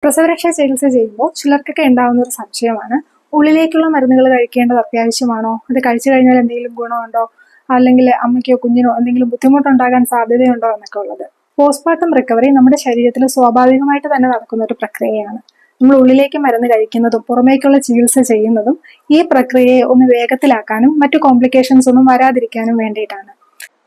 പ്രസവരക്ഷാ ചികിത്സ ചെയ്യുമ്പോൾ ചിലർക്കൊക്കെ ഉണ്ടാകുന്ന ഒരു സംശയമാണ്, ഉള്ളിലേക്കുള്ള മരുന്നുകൾ കഴിക്കേണ്ടത് അത്യാവശ്യമാണോ, അത് കഴിച്ചു കഴിഞ്ഞാൽ എന്തെങ്കിലും ഗുണമുണ്ടോ, അല്ലെങ്കിൽ അമ്മയ്ക്കോ കുഞ്ഞിനോ എന്തെങ്കിലും ബുദ്ധിമുട്ടുണ്ടാകാൻ സാധ്യതയുണ്ടോ എന്നൊക്കെ ഉള്ളത്. പോസ്റ്റ്മോർട്ടം റിക്കവറി നമ്മുടെ ശരീരത്തിൽ സ്വാഭാവികമായിട്ട് തന്നെ നടക്കുന്ന ഒരു പ്രക്രിയയാണ്. നമ്മൾ ഉള്ളിലേക്ക് മരുന്ന് കഴിക്കുന്നതും പുറമേക്കുള്ള ചികിത്സ ചെയ്യുന്നതും ഈ പ്രക്രിയയെ ഒന്ന് വേഗത്തിലാക്കാനും മറ്റു കോംപ്ലിക്കേഷൻസ് ഒന്നും വരാതിരിക്കാനും വേണ്ടിയിട്ടാണ്.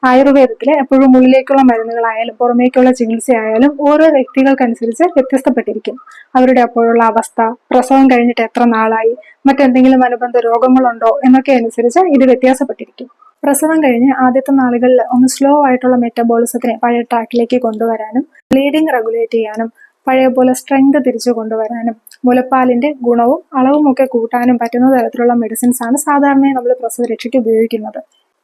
ആയുർവേദത്തിലെ എപ്പോഴും ഉള്ളിലേക്കുള്ള മരുന്നുകളായാലും പുറമേക്കുള്ള ചികിത്സയായാലും ഓരോ വ്യക്തികൾക്കനുസരിച്ച് വ്യത്യസ്തപ്പെട്ടിരിക്കും. അവരുടെ അപ്പോഴുള്ള അവസ്ഥ, പ്രസവം കഴിഞ്ഞിട്ട് എത്ര നാളായി, മറ്റെന്തെങ്കിലും അനുബന്ധ രോഗങ്ങളുണ്ടോ എന്നൊക്കെ അനുസരിച്ച് ഇത് വ്യത്യാസപ്പെട്ടിരിക്കും. പ്രസവം കഴിഞ്ഞ് ആദ്യത്തെ നാളുകളിൽ ഒന്ന് സ്ലോ ആയിട്ടുള്ള മെറ്റബോളിസത്തിനെ പഴയ ട്രാക്കിലേക്ക് കൊണ്ടുവരാനും ബ്ലീഡിംഗ് റെഗുലേറ്റ് ചെയ്യാനും പഴയ പോലെ സ്ട്രെങ്ത് തിരിച്ചു കൊണ്ടുവരാനും മുലപ്പാലിന്റെ ഗുണവും അളവും ഒക്കെ കൂട്ടാനും പറ്റുന്ന തരത്തിലുള്ള മെഡിസിൻസ് ആണ് സാധാരണയായി നമ്മൾ പ്രസവരക്ഷയ്ക്ക് ഉപയോഗിക്കുന്നത്.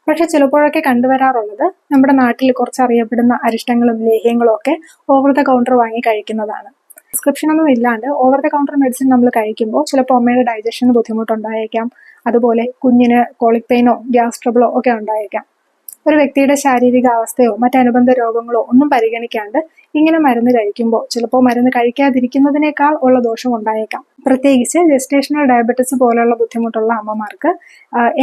പക്ഷെ ചിലപ്പോഴൊക്കെ കണ്ടുവരാറുള്ളത് നമ്മുടെ നാട്ടിൽ കുറച്ച് അറിയപ്പെടുന്ന അരിഷ്ടങ്ങളും ലേഹ്യങ്ങളും ഒക്കെ ഓവർ ദ കൗണ്ടർ വാങ്ങി കഴിക്കുന്നതാണ്. പ്രിസ്ക്രിപ്ഷൻ ഒന്നും ഇല്ലാണ്ട് ഓവർ ദ കൗണ്ടർ മെഡിസിൻ നമ്മൾ കഴിക്കുമ്പോൾ ചിലപ്പോൾ അമ്മയുടെ ഡൈജഷന് ബുദ്ധിമുട്ടുണ്ടായേക്കാം. അതുപോലെ കുഞ്ഞിന് കോളിക് പെയിനോ ഗ്യാസ് ട്രബിളോ ഒക്കെ ഉണ്ടായേക്കാം. ഒരു വ്യക്തിയുടെ ശാരീരിക അവസ്ഥയോ മറ്റനുബന്ധ രോഗങ്ങളോ ഒന്നും പരിഗണിക്കാണ്ട് ഇങ്ങനെ മരുന്ന് കഴിക്കുമ്പോൾ ചിലപ്പോൾ മരുന്ന് കഴിക്കാതിരിക്കുന്നതിനേക്കാൾ ഉള്ള ദോഷം ഉണ്ടായേക്കാം. പ്രത്യേകിച്ച് ജെസ്റ്റേഷണൽ ഡയബറ്റിസ് പോലുള്ള ബുദ്ധിമുട്ടുള്ള അമ്മമാർക്ക്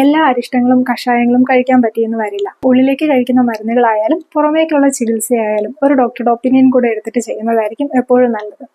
എല്ലാ അരിഷ്ടങ്ങളും കഷായങ്ങളും കഴിക്കാൻ പറ്റിയെന്ന് വരില്ല. ഉള്ളിലേക്ക് കഴിക്കുന്ന മരുന്നുകളായാലും പുറമേക്കുള്ള ചികിത്സയായാലും ഒരു ഡോക്ടറുടെ ഒപ്പീനിയൻ കൂടെ എടുത്തിട്ട് ചെയ്യുന്നതായിരിക്കും എപ്പോഴും നല്ലത്.